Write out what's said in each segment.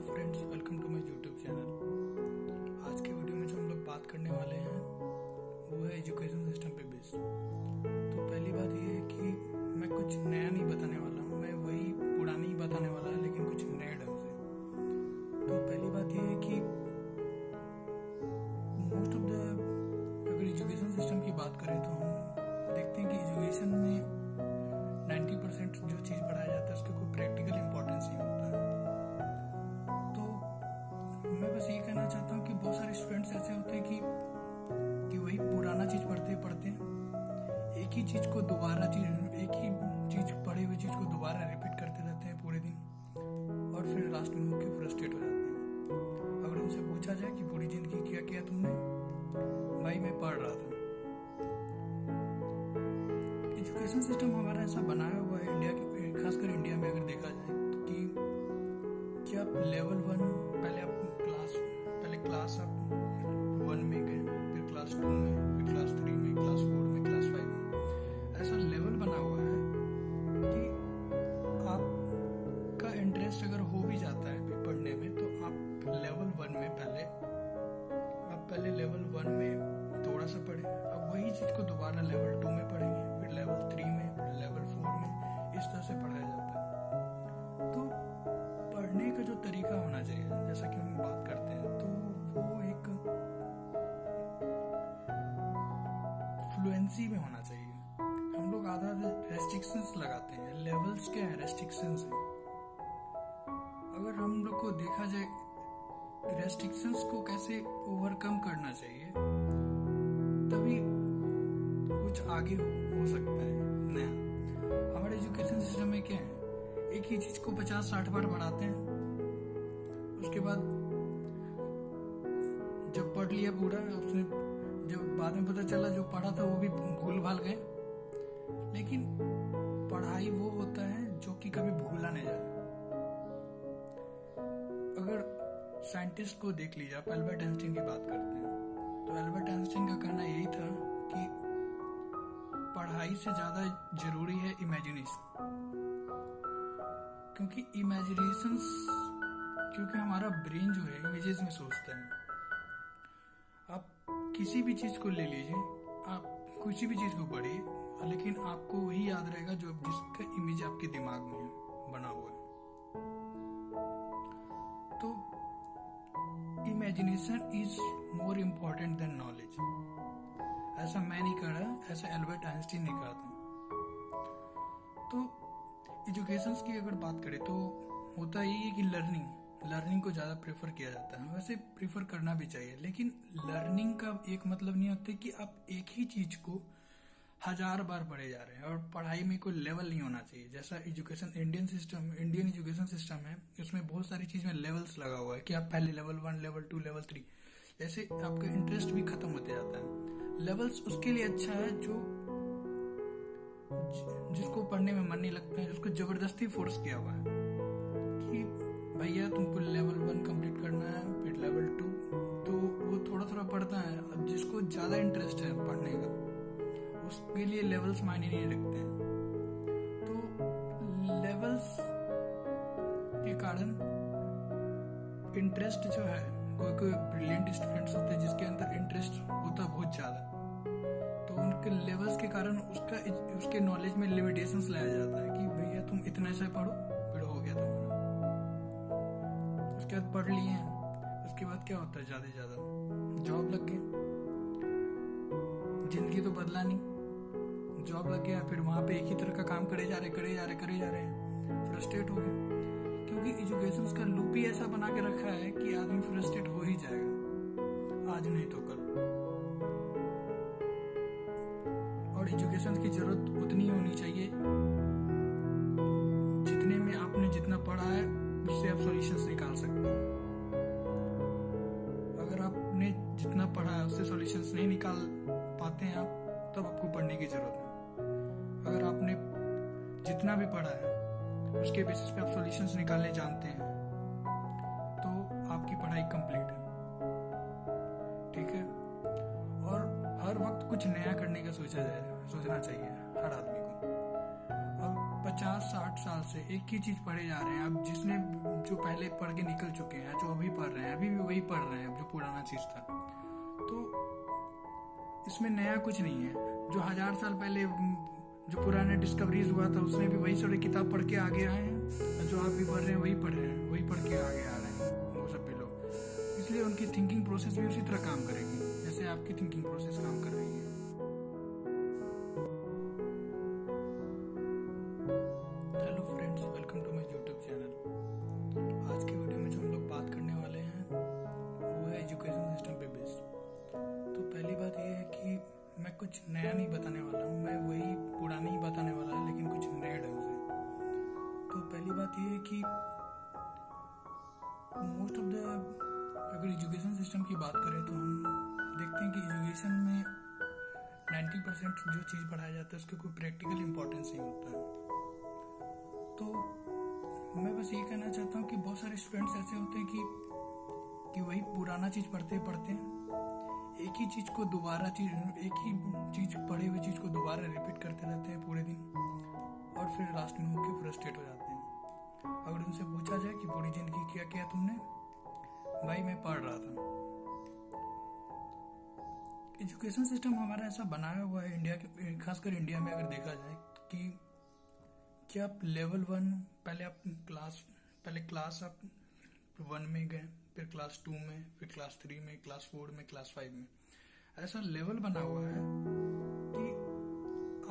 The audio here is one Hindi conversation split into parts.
Friends, welcome to my YouTube channel. आज के वीडियो में जो हम लोग बात करने वाले हैं वो है एजुकेशन सिस्टम पे बेस। तो पहली बात ये है कि मैं कुछ नया नहीं बताने वाला हूँ, मैं वही पुरानी ही बताने वाला है, लेकिन कुछ नए ढंग से। तो पहली बात ये है कि मोस्ट ऑफ द अगर एजुकेशन सिस्टम की बात करें तो हम देखते हैं कि एजुकेशन में 90% जो चीज़ पढ़ाया जाता है उसका कोई प्रैक्टिकल इंपॉर्टेंस नहीं होता है। तो मैं बस ये कहना चाहता हूँ कि बहुत सारे स्टूडेंट्स ऐसे होते हैं कि वही पुराना चीज़ पढ़ते पढ़ते एक ही चीज़ को दोबारा एक ही चीज़ पढ़े हुए चीज़ को दोबारा रिपीट करते रहते हैं पूरे दिन, और फिर लास्ट में होकर फ्रस्ट्रेट हो जाते हैं। अगर उनसे पूछा जाए कि पूरी जिंदगी क्या किया तुमने, भाई मैं पढ़ रहा था। एजुकेशन सिस्टम हमारा ऐसा बनाया हुआ है इंडिया के, खासकर इंडिया में अगर देखा जाए कि आप लेवल 1 पहले क्लास आप 1 में गए, फिर क्लास 2 में, फिर क्लास 3 में, क्लास 4 में, क्लास 5 में, ऐसा लेवल बना हुआ है कि आपका इंटरेस्ट अगर हो भी जाता है पढ़ने में तो आप लेवल 1 में पहले लेवल 1 में थोड़ा सा पढ़े, अब वही चीज को दोबारा लेवल 2 में पढ़ेंगे, फिर लेवल 3 में, फिर लेवल 4 में, इस तरह से पढ़ाया जाता है। तो पढ़ने का जो तरीका होना चाहिए, जैसा कि हम बात करते हैं, तो वो एक फ्लुएंसी में होना चाहिए। हम लोग आधा रेस्ट्रिक्शंस लगाते हैं। लेवल्स क्या है? रेस्ट्रिक्शंस है। अगर हम लोग को देखा जाए रेस्ट्रिक्शंस को कैसे ओवरकम करना चाहिए, तभी कुछ आगे हो सकता है नया। हमारे एजुकेशन सिस्टम में क्या है, एक ही चीज को 50-60 बार पढ़ाते हैं, उसके बाद जब पढ़ लिया पूरा, उसने जब बाद में पता चला जो पढ़ा था वो भी भूल भाल गए। लेकिन पढ़ाई वो होता है जो कि कभी भूला नहीं जाए। अगर साइंटिस्ट को देख लीजिए, आप एल्बर्ट आइंस्टीन की बात करते हैं, तो एल्बर्ट आइंस्टीन का कहना यही था कि पढ़ाई से ज्यादा जरूरी है इमेजिनेशन, क्योंकि हमारा ब्रेन जो है इमेजेस में सोचता है। आप किसी भी चीज को ले लीजिए, आप किसी भी चीज को पढ़िए, लेकिन आपको वही याद रहेगा जो जिसका इमेज आपके दिमाग में बना हुआ है। तो imagination is more important then knowledge. ऐसा मैं नहीं कह रहा, ऐसा एल्बर्ट आइंस्टीन ने कहा था। तो एजुकेशन की अगर बात करें तो होता यही है कि लर्निंग को ज्यादा प्रेफर किया जाता है। वैसे प्रेफर करना भी चाहिए, लेकिन लर्निंग का एक मतलब नहीं होता कि आप एक ही चीज को 1000 बार पढ़े जा रहे हैं। और पढ़ाई में कोई लेवल नहीं होना चाहिए। जैसा इंडियन एजुकेशन सिस्टम है, उसमें बहुत सारी चीज में लेवल्स लगा हुआ है कि आप पहले लेवल 1, लेवल 2, लेवल 3, जैसे आपका इंटरेस्ट भी खत्म होते जाता है। लेवल्स उसके लिए अच्छा है जिसको पढ़ने में मन नहीं लगता है, जिसको जबरदस्ती फोर्स किया हुआ है कि भैया तुमको लेवल 1 कंप्लीट करना है, फिर लेवल 2, तो वो थोड़ा थोड़ा पढ़ता है। अब जिसको ज्यादा इंटरेस्ट है पढ़ने का, उसके लिए लेवल्स मायने नहीं रखते हैं। तो लेवल्स के कारण इंटरेस्ट जो है, कोई ब्रिलियंट स्टूडेंट्स होते हैं जिसके अंदर इंटरेस्ट होता है बहुत ज्यादा, तो उनके लेवल्स के कारण उसके नॉलेज में लिमिटेशंस लाया जाता है कि भैया तुम इतना से पढ़ो, फिर हो गया तुम्हारा। उसके बाद पढ़ लिए हैं, उसके बाद क्या होता है, ज्यादा से ज्यादा जॉब लग गया। जिंदगी तो बदला नहीं, जॉब लग गया, फिर वहां पे एक ही तरह का काम करे जा रहे हैं, फ्रस्ट्रेट हो गए। क्योंकि एजुकेशन का लूप ही ऐसा बना के रखा है कि आदमी फ्रस्ट्रेट हो ही जाएगा, आज नहीं तो कल। और एजुकेशन की जरूरत उतनी होनी चाहिए जितने में आपने जितना पढ़ा है उससे आप सॉल्यूशंस निकाल सकते हैं। अगर आपने जितना पढ़ा है उससे सॉल्यूशंस नहीं निकाल पाते हैं आप, तब आपको पढ़ने की जरूरत है। अगर आपने जितना भी पढ़ा है उसके बेसिस पे आप सॉल्यूशंस निकालने जानते हैं, तो आपकी पढ़ाई कंप्लीट है। ठीक है। और हर वक्त कुछ नया करने का सोचना चाहिए हर आदमी को। अब 50-60 साल से एक ही चीज पढ़े जा रहे हैं। अब जिसने जो पहले पढ़ के निकल चुके हैं, जो अभी पढ़ रहे हैं, अभी भी वही पढ़ रहे हैं जो पुराना चीज था। तो इसमें नया कुछ नहीं है। जो 1000 साल पहले जो पुराने डिस्कवरीज हुआ था, उसने भी वही सारे किताब पढ़ के आगे आए हैं। जो आप भी पढ़ रहे हैं वही पढ़ रहे हैं, वही पढ़ के आगे आ रहे हैं वो सब भी लोग। इसलिए उनकी थिंकिंग प्रोसेस भी उसी तरह काम करेगी जैसे आपकी थिंकिंग प्रोसेस काम कर रही है। Hello friends, welcome to my YouTube channel. आज के वीडियो में जो हम लोग बात करने वाले हैं वो है एजुकेशन सिस्टम पे बेस्ड। तो पहली बात ये है कि मैं कुछ नया नहीं बताने वाला हूँ, मैं वही पुराना ही बताने वाला है, लेकिन कुछ नया ढंग से। तो पहली बात ये है कि मोस्ट ऑफ द अगर एजुकेशन सिस्टम की बात करें तो हम देखते हैं कि एजुकेशन में 90% जो चीज़ पढ़ाया जाता है उसका कोई प्रैक्टिकल इम्पोर्टेंस नहीं होता है। तो मैं बस ये कहना चाहता हूँ कि बहुत सारे स्टूडेंट्स ऐसे होते हैं कि वही पुराना चीज़ पढ़ते पढ़ते एक ही चीज़ को दोबारा एक ही चीज़ पढ़े हुए चीज़ को दोबारा रिपीट करते रहते हैं पूरे दिन, और फिर लास्ट में होकर फ्रस्ट्रेट हो जाते हैं। अगर उनसे पूछा जाए कि पूरी जिंदगी क्या किया तुमने, भाई मैं पढ़ रहा था। एजुकेशन सिस्टम हमारा ऐसा बनाया हुआ है इंडिया के, खासकर इंडिया में अगर देखा जाए कि आप लेवल 1 पहले क्लास आप 1 में गए, फिर क्लास 2 में, फिर क्लास 3 में, क्लास 4 में, क्लास 5 में, ऐसा लेवल बना हुआ है कि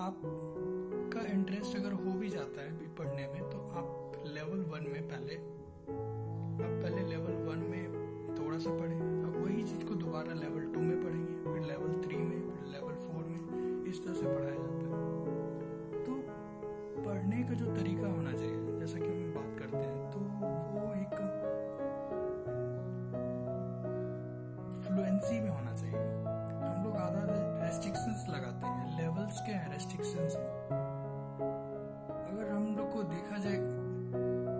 आपका इंटरेस्ट अगर हो भी जाता है पढ़ने में तो आप लेवल 1 में पहले लेवल 1 में थोड़ा सा पढ़े, अब वही चीज को दोबारा लेवल 2 में पढ़ेंगे, फिर लेवल 3 में, फिर लेवल 4 में, इस तरह से पढ़ाया जाता है। तो पढ़ने का जो तरीका होना चाहिए, जैसा कि हम बात करते हैं, तो वो एक फ्लुएंसी में होना चाहिए। हम लोग आधा रेस्ट्रिक्शंस लगाते हैं। लेवल्स क्या है? रेस्ट्रिक्शंस है। अगर हम लोग को देखा जाए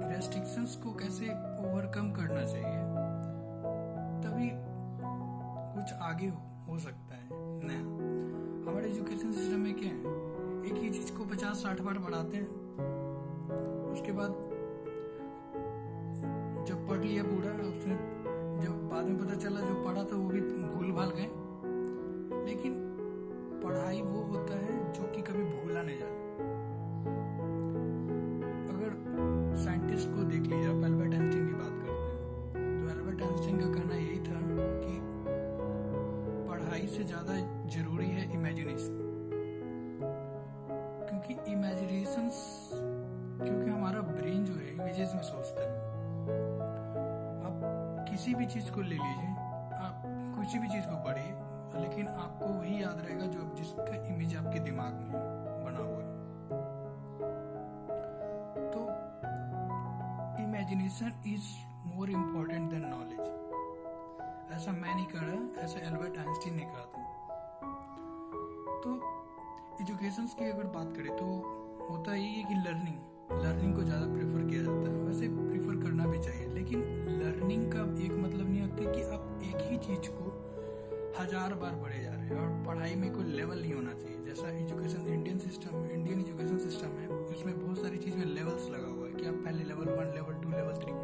रेस्ट्रिक्शंस को कैसे ओवरकम करना चाहिए, तभी कुछ आगे हो सकता है नया। हमारे एजुकेशन सिस्टम में क्या है, एक ही चीज को 50-60 बार पढ़ाते हैं, उसके बाद जब पढ़ लिया पूरा, उसने जब बाद में पता चला जो पढ़ा था वो भी भूल भाल गए। लेकिन पढ़ाई वो होता है जो कि कभी भूला नहीं जाए। अगर साइंटिस्ट को देख लीजिए, आप एल्बर्ट आइंस्टीन की बात करते हैं, तो एल्बर्ट आइंस्टीन का कहना यही था कि पढ़ाई से ज्यादा जरूरी है इमेजिनेशन। क्योंकि हमारा ब्रेन जो है इमेजेस में सोचता है। आप किसी भी चीज को ले लीजिए, आप किसी भी चीज को पढ़िए, लेकिन आपको वही याद रहेगा जिसका इमेज आपके दिमाग में बना हुआ है। तो imagination is more important then knowledge. ऐसा मैं नहीं कह रहा, ऐसा एल्बर्ट आइंस्टीन ने कहा था। तो एजुकेशन की अगर बात करें तो होता यही है कि लर्निंग को ज़्यादा प्रेफर किया जाता है। वैसे प्रेफर करना भी चाहिए, लेकिन लर्निंग का एक मतलब नहीं होता कि आप एक ही चीज़ को 1000 बार पढ़े जा रहे हैं, और पढ़ाई में कोई लेवल नहीं होना चाहिए। जैसा इंडियन एजुकेशन सिस्टम है, उसमें बहुत सारी चीज़ में लेवल्स लगा हुआ है कि आप पहले लेवल 1, लेवल 2, लेवल 3,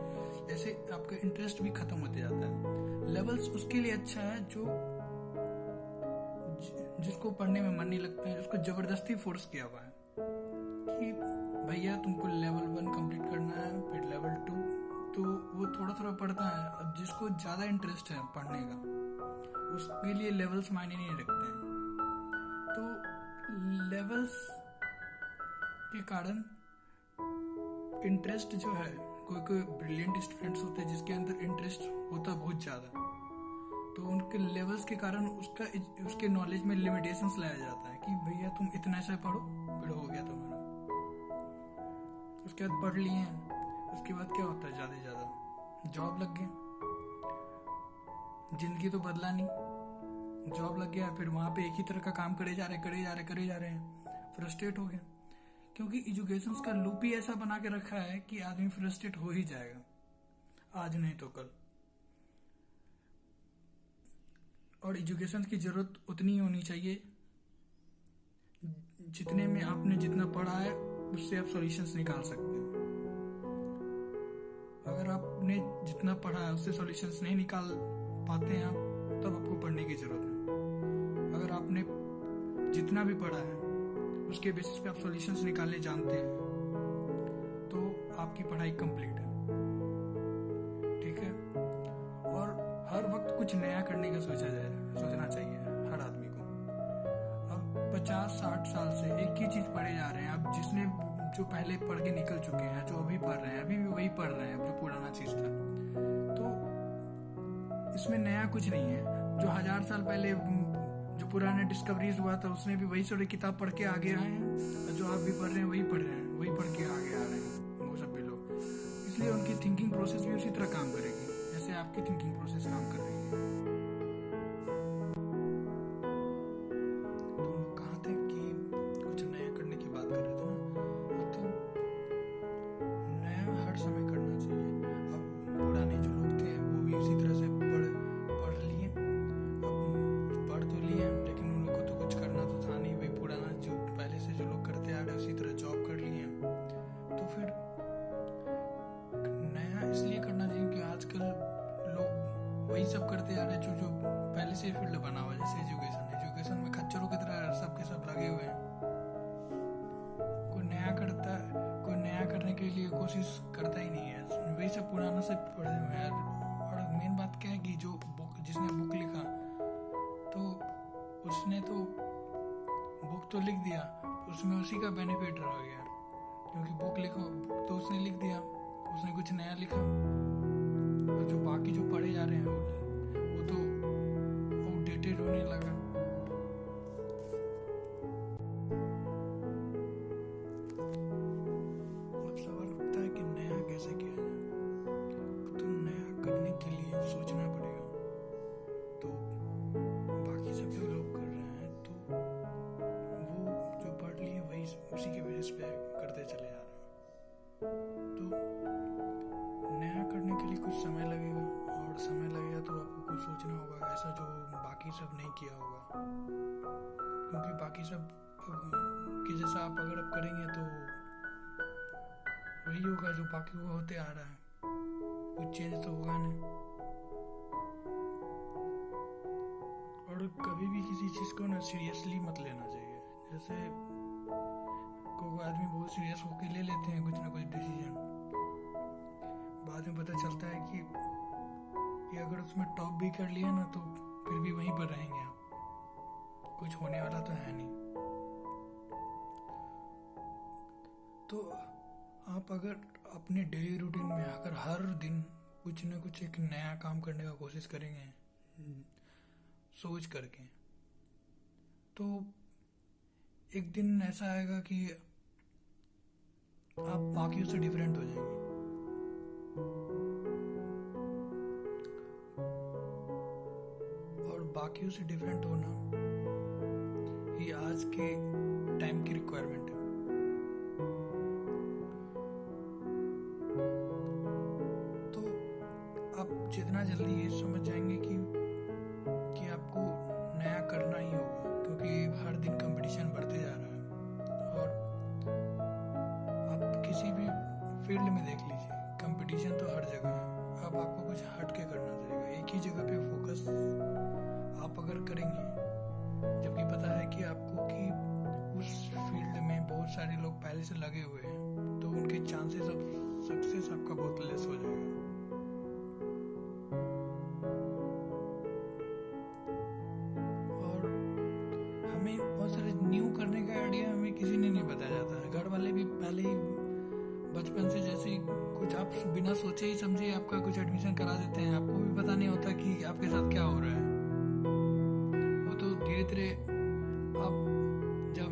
ऐसे आपका इंटरेस्ट भी खत्म होते जाता है। लेवल्स उसके लिए अच्छा है जिसको पढ़ने में मन नहीं लगता है, उसको जबरदस्ती फोर्स किया हुआ है कि भैया तुमको लेवल 1 कंप्लीट करना है, फिर लेवल 2, तो वो थोड़ा थोड़ा पढ़ता है। अब जिसको ज्यादा इंटरेस्ट है पढ़ने का, उसके लिए लेवल्स मायने नहीं रखते हैं। तो लेवल्स के कारण इंटरेस्ट जो है, कोई ब्रिलियंट स्टूडेंट्स होते हैं जिसके अंदर इंटरेस्ट होता है बहुत ज्यादा, तो उनके लेवल्स के कारण उसके नॉलेज में लिमिटेशंस लाया जाता है कि भैया तुम इतना से पढ़ो, फिर हो गया तुम्हारा। उसके बाद पढ़ लिए हैं, उसके बाद क्या होता है, ज्यादा से ज्यादा जॉब लग गया। जिंदगी तो बदला नहीं, जॉब लग गया, फिर वहां पे एक ही तरह का काम करे जा रहे हैं, फ्रस्ट्रेट हो गए। क्योंकि एजुकेशन का लूप ही ऐसा बना के रखा है कि आदमी फ्रस्ट्रेट हो ही जाएगा, आज नहीं तो कल। और एजुकेशन की जरूरत उतनी होनी चाहिए जितने में आपने जितना पढ़ा है उससे आप सॉल्यूशंस निकाल सकते हैं। अगर आपने जितना पढ़ा है उससे सॉल्यूशंस नहीं निकाल पाते हैं आप, तब आपको पढ़ने की जरूरत है। अगर आपने जितना भी पढ़ा है उसके बेसिस पे आप सॉल्यूशंस निकालने जानते हैं तो आपकी पढ़ाई कंप्लीट है, ठीक है। और हर वक्त कुछ नया करने का सोचना चाहिए हर आदमी को। अब 50-60 साल से एक ही चीज पढ़े जा रहे हैं। अब जिसने जो पहले पढ़ के निकल चुके हैं, जो अभी पढ़ रहे हैं, अभी भी वही पढ़ रहे हैं जो पुराना चीज था, तो इसमें नया कुछ नहीं है। जो 1000 साल पहले जो पुराने डिस्कवरीज हुआ था उसने भी वही सारी किताब पढ़ के आगे आए हैं, और जो आप भी पढ़ रहे हैं वही पढ़ रहे हैं, वही पढ़ के आगे आ रहे हैं वो सब भी लोग। इसलिए उनकी थिंकिंग प्रोसेस भी उसी तरह काम करेगी जैसे आपकी थिंकिंग प्रोसेस काम कर रही है। तुम लोग कहाँ थे कि कुछ नया करने की बात कर रहे थे ना, तो नया हर समय करना चाहिए। अब पुराने जो लोग थे वो भी उसी तरह से पढ़ लिए, पढ़ तो लिए, लेकिन उन लोग को तो कुछ करना तो था नहीं। वही पुराना जो पहले से जो लोग करते आ रहे उसी तरह जॉब कर लिए। तो फिर नया इसलिए करना चाहिए कि आजकल लोग वही सब करते आ रहे जो पहले से फील्ड बना हुआ, जैसे एजुकेशन में खच्चरों की तरह सबके सब लगे हुए हैं। कोई नया करने के लिए कोशिश करता ही नहीं है, वही सब पुराना से पढ़े हुए हैं। और मेन बात क्या है कि जो जिसने बुक लिखा तो उसने तो बुक तो लिख दिया, उसमें उसी का बेनिफिट रह गया, क्योंकि बुक तो उसने लिख दिया, उसने कुछ नया लिखा। और जो बाकी जो पढ़े जा रहे हैं वो तो आउटडेटेड होने लगा। अब सवाल उठता है कि नया कैसे किया जाए। तो नया करने के लिए सोचना पड़ेगा। तो बाकी सब जो लोग कर रहे हैं तो वो जो पढ़ लिए वही उसी के बेसिस पे करते चले जा रहे हैं। तो नया करने के लिए कुछ समय लगेगा, और समय लगेगा तो आपको कुछ सोचना होगा ऐसा जो बाकी सब नहीं किया होगा, क्योंकि बाकी सब कि जैसा आप अगर आप करेंगे तो वही होगा जो बाकी को होते आ रहा है, कुछ चेंज तो होगा नहीं। और कभी भी किसी चीज को ना सीरियसली मत लेना चाहिए। जैसे कोई आदमी बहुत सीरियस होकर ले लेते हैं कुछ ना कुछ डिसीजन, बाद में पता चलता है कि अगर उसमें टॉप भी कर लिया ना तो फिर भी वहीं पर रहेंगे आप, कुछ होने वाला तो है नहीं। तो आप अगर अपने डेली रूटीन में अगर हर दिन कुछ ना कुछ एक नया काम करने का कोशिश करेंगे सोच करके, तो एक दिन ऐसा आएगा कि आप बाकियों से डिफरेंट हो जाएंगे। और बाकियों से डिफरेंट होना ये आज के टाइम की रिक्वायरमेंट है। तो आप जितना जल्दी ये समझ जाएंगे कि आपको नया करना ही होगा, क्योंकि हर दिन कंपटीशन बढ़ते जा रहा है। और आप किसी भी फील्ड में देख लीजिए, कंपटीशन तो हर जगह है। अब आपको कुछ हट के करना पड़ेगा, एक ही जगह पे फोकस आप अगर करेंगे, जबकि पता है कि आपको कि उस फील्ड में बहुत सारे लोग पहले से लगे हुए हैं, तो उनके चांसेस ऑफ सक्सेस आपका बहुत लेस हो जाएगा। और हमें बहुत सारे न्यू करने का आइडिया हमें किसी ने नहीं बताया जाता है। घर वाले भी पहले ही बचपन से जैसे ही कुछ आप बिना सोचे ही समझे आपका कुछ एडमिशन करा देते हैं, आपको भी पता नहीं होता कि आपके साथ क्या हो रहा है। वो तो धीरे धीरे आप जब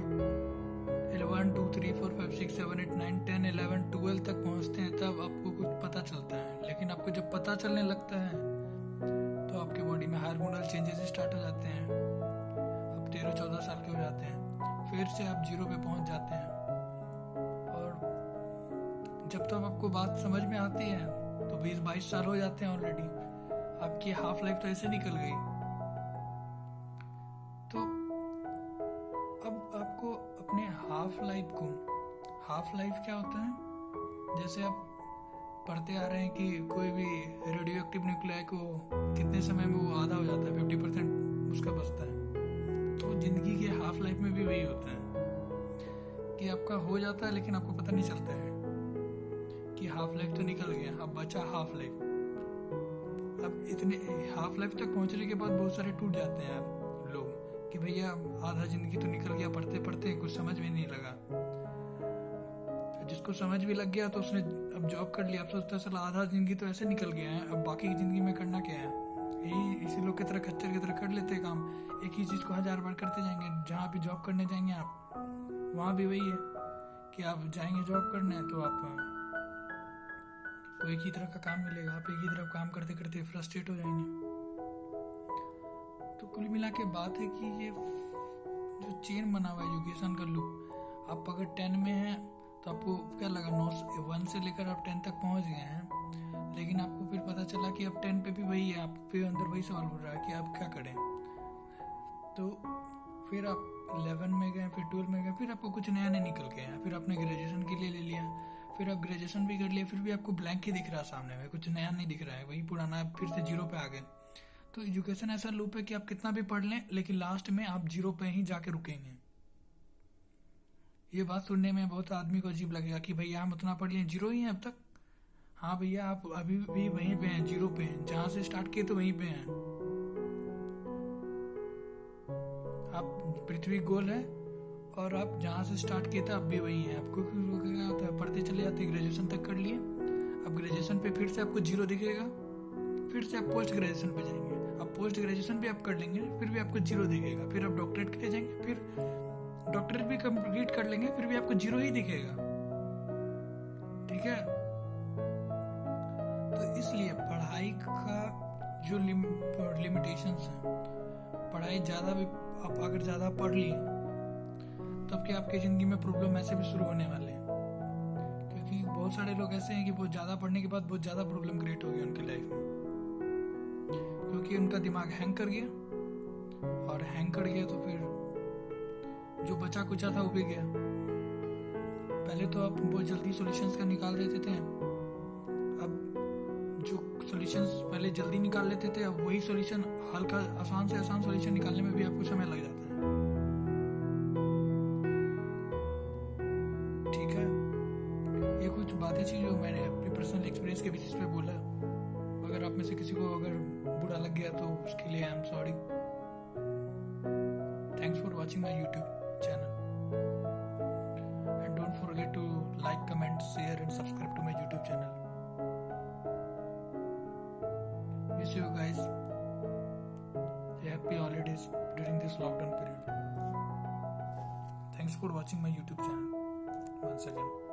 1 2 3 4 5 6 7 8 9 10 11 12 तक पहुंचते हैं तब आपको कुछ पता चलता है। लेकिन आपको जब पता चलने लगता है तो आपके बॉडी में हार्मोनल चेंजेस स्टार्ट हो जाते हैं। आप 13-14 साल के हो जाते हैं, फिर से आप 0 पे पहुंच जाते हैं। जब तक आपको बात समझ में आती है तो 20-22 साल हो जाते हैं ऑलरेडी। आपकी हाफ लाइफ तो ऐसे निकल गई। तो अब आपको अपने हाफ लाइफ को हाफ लाइफ क्या होता है, जैसे आप पढ़ते आ रहे हैं कि कोई भी रेडियो एक्टिव न्यूक्लियाई को कितने समय में वो आधा हो जाता है, 50% उसका बचता है। तो जिंदगी के हाफ लाइफ में भी वही होता है कि आपका हो जाता है लेकिन आपको पता नहीं चलता है कि हाफ लाइफ तो निकल गया, अब बचा हाफ लाइफ। अब इतने हाफ लाइफ तक पहुंचने के बाद बहुत सारे टूट जाते हैं लोग कि भैया आधा जिंदगी तो निकल गया, पढ़ते पढ़ते कुछ समझ में नहीं लगा। जिसको समझ भी लग गया तो उसने अब जॉब कर लिया, अब सोचता है चला आधा जिंदगी तो ऐसे निकल गया है, अब बाकी की जिंदगी में करना क्या है। यही इसी लोग की तरह खच्चर की तरह कर लेते हैं काम, एक ही चीज को 1000 बार करते जाएंगे। जहाँ भी जॉब करने जाएंगे आप, वहाँ भी वही है कि आप जाएंगे जॉब करने तो आपको एक ही तरह का काम मिलेगा, आप एक ही तरह काम करते करते फ्रस्ट्रेट हो जाएंगे। तो कुल मिला के बात है कि ये जो चेन बना हुआ है एजुकेशन का लूप, आप अगर 10 में हैं तो आपको क्या लगा 1 से लेकर आप 10 तक पहुंच गए हैं, लेकिन आपको फिर पता चला कि अब 10 पे भी वही है, आप फिर अंदर वही सवाल उठ रहा है कि आप क्या करें। तो फिर आप 11 में गए, फिर 12 में गए, फिर आपको कुछ नया नहीं निकल के आया, फिर आपने ग्रेजुएशन के लिए ले लिया, फिर आप ग्रेजुएशन भी कर लिया, फिर भी आपको ब्लैंक ही दिख रहा है सामने में, कुछ नया नहीं दिख रहा है, वही पुराना, आप फिर से 0 पे आ गए। तो एजुकेशन ऐसा लूप है कि आप कितना भी पढ़ लें लेकिन लास्ट में आप 0 पे ही जाके रुकेंगे। ये बात सुनने में बहुत आदमी को अजीब लगेगा कि भैया हम उतना पढ़ लिए, 0 ही है अब तक। हाँ भैया, आप अभी भी वहीं पे हैं, 0 पे हैं, जहां से स्टार्ट किए तो वहीं पे हैं। आप पृथ्वी गोल है और आप जहां से स्टार्ट किए थे अब भी वही है। आपको क्यों रोकेगा, तो पढ़ते चले जाते, ग्रेजुएशन तक कर लिए, अब ग्रेजुएशन पे फिर से आपको 0 दिखेगा, फिर से आप पोस्ट ग्रेजुएशन पे जाएंगे, अब पोस्ट ग्रेजुएशन भी आप कर लेंगे, फिर भी आपको 0 दिखेगा, फिर आप डॉक्टरेट के लिए जाएंगे, फिर डॉक्टरेट भी कंप्लीट कर लेंगे, फिर भी आपको 0 ही दिखेगा। ठीक है, तो इसलिए पढ़ाई का जो लिमिटेशंस है, पढ़ाई ज्यादा भी आप अगर ज्यादा पढ़ लिए तब कि आपके जिंदगी में प्रॉब्लम ऐसे भी शुरू होने वाले हैं, क्योंकि बहुत सारे लोग ऐसे हैं कि बहुत ज्यादा पढ़ने के बाद बहुत ज्यादा प्रॉब्लम क्रिएट हो गई उनकी लाइफ में, क्योंकि उनका दिमाग हैंग कर गया, और हैंग कर गया तो फिर जो बचा कुचा था वो भी गया। पहले तो आप बहुत जल्दी सॉल्यूशंस का निकाल देते थे, अब जो सॉल्यूशंस पहले जल्दी निकाल लेते थे, अब वही सॉल्यूशन हल्का आसान से आसान सॉल्यूशन निकालने में भी आपको समय लग जाता है। ठीक है, ये कुछ बातें थी जो मैंने अपने पर्सनल एक्सपीरियंस के बेसिस पे बोला। अगर आप में से किसी को अगर बुरा लग गया तो उसके लिए I am sorry. Thanks for watching my YouTube channel, and don't forget to like, comment, share and subscribe to my YouTube channel. Wish you guys a happy holidays during this lockdown period. Thanks for watching my YouTube channel once again.